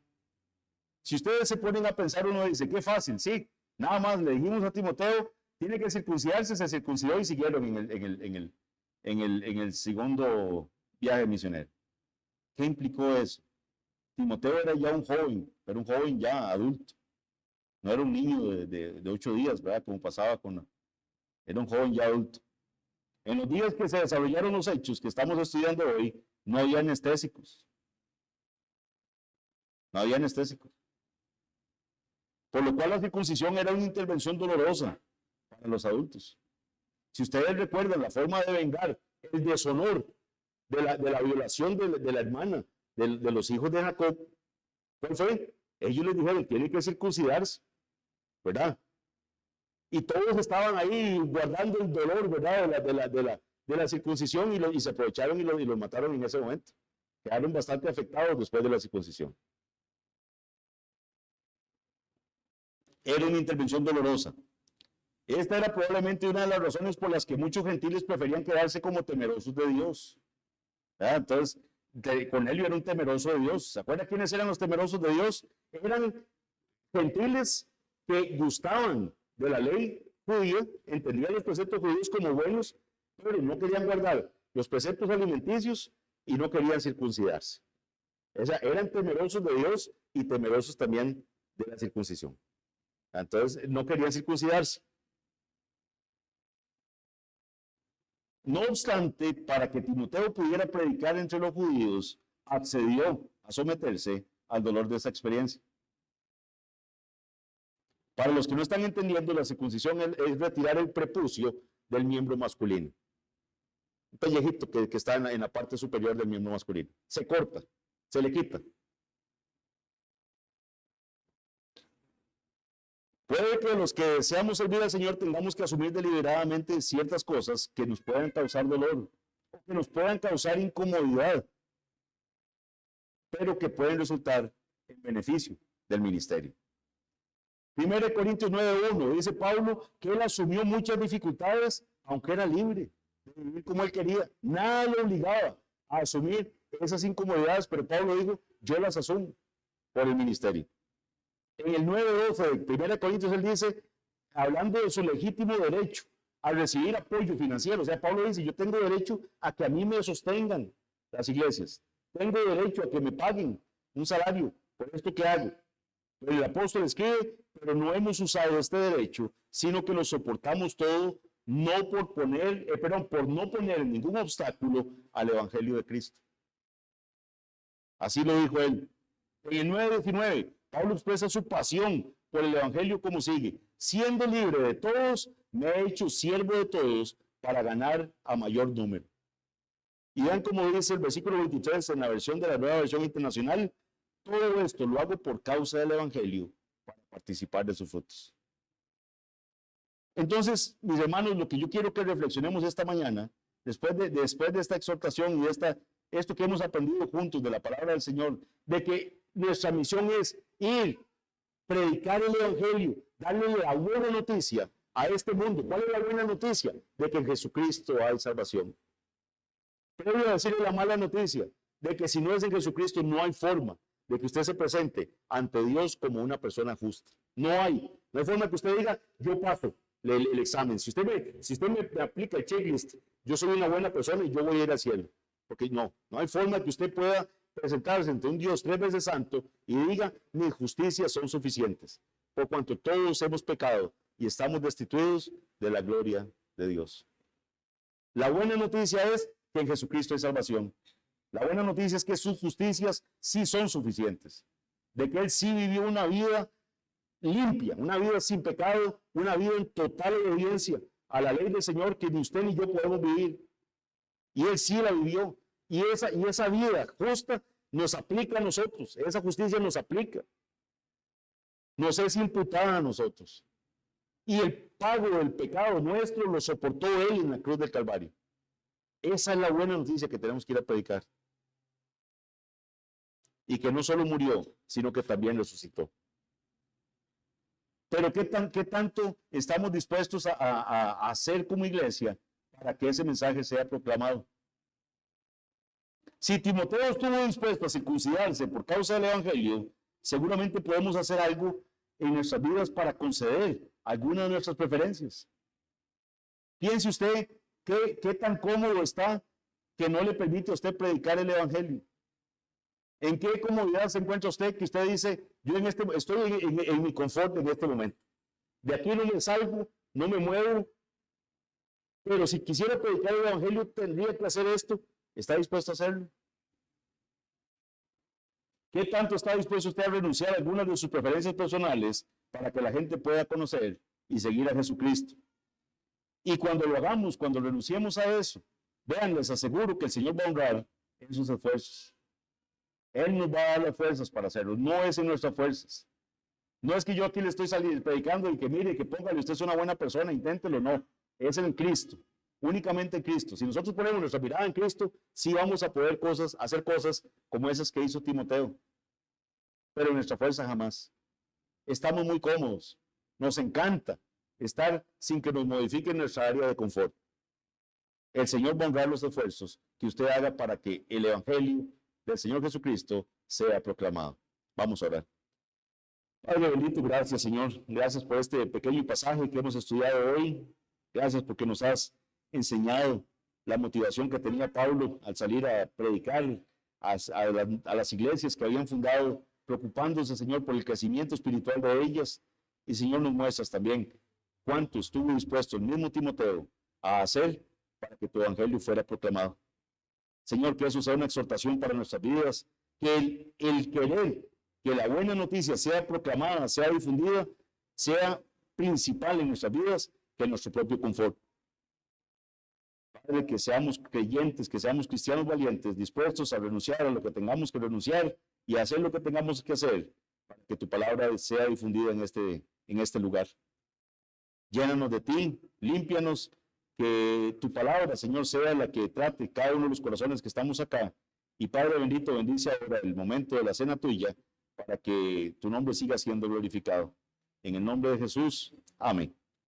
Si ustedes se ponen a pensar, uno dice, qué fácil, sí, nada más le dijimos a Timoteo, tiene que circuncidarse, se circuncidó y siguieron en el segundo viaje misionero. ¿Qué implicó eso? Timoteo era ya un joven, pero un joven ya adulto. No era un niño de 8 días, ¿verdad? Como pasaba era un joven ya adulto. En los días que se desarrollaron los hechos que estamos estudiando hoy, no había anestésicos. No había anestésicos. Por lo cual la circuncisión era una intervención dolorosa para los adultos. Si ustedes recuerdan la forma de vengar el deshonor de la violación de la hermana de los hijos de Jacob, ¿cuál fue? Ellos les dijeron, tienen que circuncidarse, ¿verdad? Y todos estaban ahí guardando el dolor, ¿verdad? De la circuncisión y se aprovecharon y los mataron en ese momento. Quedaron bastante afectados después de la circuncisión. Era una intervención dolorosa. Esta era probablemente una de las razones por las que muchos gentiles preferían quedarse como temerosos de Dios. ¿Verdad? Entonces, Cornelio era un temeroso de Dios. ¿Se acuerdan quiénes eran los temerosos de Dios? Eran gentiles que gustaban de la ley judía, entendían los preceptos judíos como buenos, pero no querían guardar los preceptos alimenticios y no querían circuncidarse. O sea, eran temerosos de Dios y temerosos también de la circuncisión. Entonces, no querían circuncidarse. No obstante, para que Timoteo pudiera predicar entre los judíos, accedió a someterse al dolor de esa experiencia. Para los que no están entendiendo, la circuncisión es retirar el prepucio del miembro masculino. Un pellejito que está en la parte superior del miembro masculino. Se corta, se le quita. Puede que los que deseamos servir al Señor tengamos que asumir deliberadamente ciertas cosas que nos puedan causar dolor, o que nos puedan causar incomodidad, pero que pueden resultar en beneficio del ministerio. 1 Corintios 9:1 dice Pablo que él asumió muchas dificultades, aunque era libre de vivir como él quería. Nada lo obligaba a asumir esas incomodidades, pero Pablo dijo, yo las asumo por el ministerio. En el 9:12 de 1 Corintios él dice, hablando de su legítimo derecho a recibir apoyo financiero, o sea, Pablo dice, yo tengo derecho a que a mí me sostengan las iglesias, tengo derecho a que me paguen un salario por esto que hago. El apóstol escribe, pero no hemos usado este derecho, sino que lo soportamos todo, no por no poner ningún obstáculo al evangelio de Cristo. Así lo dijo él. En el 9:19, Pablo expresa su pasión por el evangelio como sigue: siendo libre de todos, me he hecho siervo de todos para ganar a mayor número. Y vean cómo dice el versículo 23 en la versión de la Nueva Versión Internacional: todo esto lo hago por causa del evangelio, para participar de sus frutos. Entonces, mis hermanos, lo que yo quiero que reflexionemos esta mañana, después de esta exhortación y esto que hemos aprendido juntos de la palabra del Señor, de que nuestra misión es ir, predicar el evangelio, darle la buena noticia a este mundo. ¿Cuál es la buena noticia? De que en Jesucristo hay salvación. Previo a decirle la mala noticia, de que si no es en Jesucristo no hay forma de que usted se presente ante Dios como una persona justa. No hay forma que usted diga, yo paso el examen. Si usted me aplica el checklist, yo soy una buena persona y yo voy a ir al cielo. Porque no hay forma que usted pueda presentarse ante un Dios 3 veces santo y diga, mis justicias son suficientes, por cuanto todos hemos pecado y estamos destituidos de la gloria de Dios. La buena noticia es que en Jesucristo hay salvación. La buena noticia es que sus justicias sí son suficientes, de que Él sí vivió una vida limpia, una vida sin pecado, una vida en total obediencia a la ley del Señor que ni usted ni yo podemos vivir. Y Él sí la vivió. Y esa vida justa nos aplica a nosotros, esa justicia nos aplica. Nos es imputada a nosotros. Y el pago del pecado nuestro lo soportó Él en la cruz del Calvario. Esa es la buena noticia que tenemos que ir a predicar. Y que no solo murió, sino que también resucitó. Pero ¿qué tanto estamos dispuestos a hacer como iglesia para que ese mensaje sea proclamado? Si Timoteo estuvo dispuesto a circuncidarse por causa del evangelio, seguramente podemos hacer algo en nuestras vidas para conceder alguna de nuestras preferencias. Piense usted qué tan cómodo está que no le permite a usted predicar el evangelio. ¿En qué comodidad se encuentra usted que usted dice, yo estoy en mi confort en este momento? De aquí no me salgo, no me muevo, pero si quisiera predicar el evangelio tendría que hacer esto. ¿Está dispuesto a hacerlo? ¿Qué tanto está dispuesto usted a renunciar a algunas de sus preferencias personales para que la gente pueda conocer y seguir a Jesucristo? Y cuando lo hagamos, cuando renunciemos a eso, vean, les aseguro que el Señor va a honrar en sus esfuerzos. Él nos va a dar las fuerzas para hacerlo. No es en nuestras fuerzas. No es que yo aquí le estoy predicando y que mire, que póngale, usted es una buena persona, inténtelo, no. Es en Cristo, únicamente en Cristo. Si nosotros ponemos nuestra mirada en Cristo, sí vamos a poder hacer cosas como esas que hizo Timoteo. Pero en nuestra fuerza jamás. Estamos muy cómodos. Nos encanta estar sin que nos modifiquen nuestra área de confort. El Señor va a honrar los esfuerzos que usted haga para que el Evangelio del Señor Jesucristo sea proclamado. Vamos a orar. Padre bendito, gracias Señor. Gracias por este pequeño pasaje que hemos estudiado hoy. Gracias porque nos has enseñado la motivación que tenía Pablo al salir a predicar a las iglesias que habían fundado, preocupándose, Señor, por el crecimiento espiritual de ellas. Y Señor, nos muestras también cuánto estuvo dispuesto el mismo Timoteo a hacer para que tu evangelio fuera proclamado. Señor, que eso sea una exhortación para nuestras vidas, que el querer que la buena noticia sea proclamada, sea difundida, sea principal en nuestras vidas que nuestro propio confort. Padre, que seamos creyentes, que seamos cristianos valientes, dispuestos a renunciar a lo que tengamos que renunciar y a hacer lo que tengamos que hacer para que tu palabra sea difundida en este lugar. Llénanos de ti, límpianos, que tu palabra, Señor, sea la que trate cada uno de los corazones que estamos acá. Y Padre bendito, bendice ahora el momento de la cena tuya para que tu nombre siga siendo glorificado. En el nombre de Jesús, amén.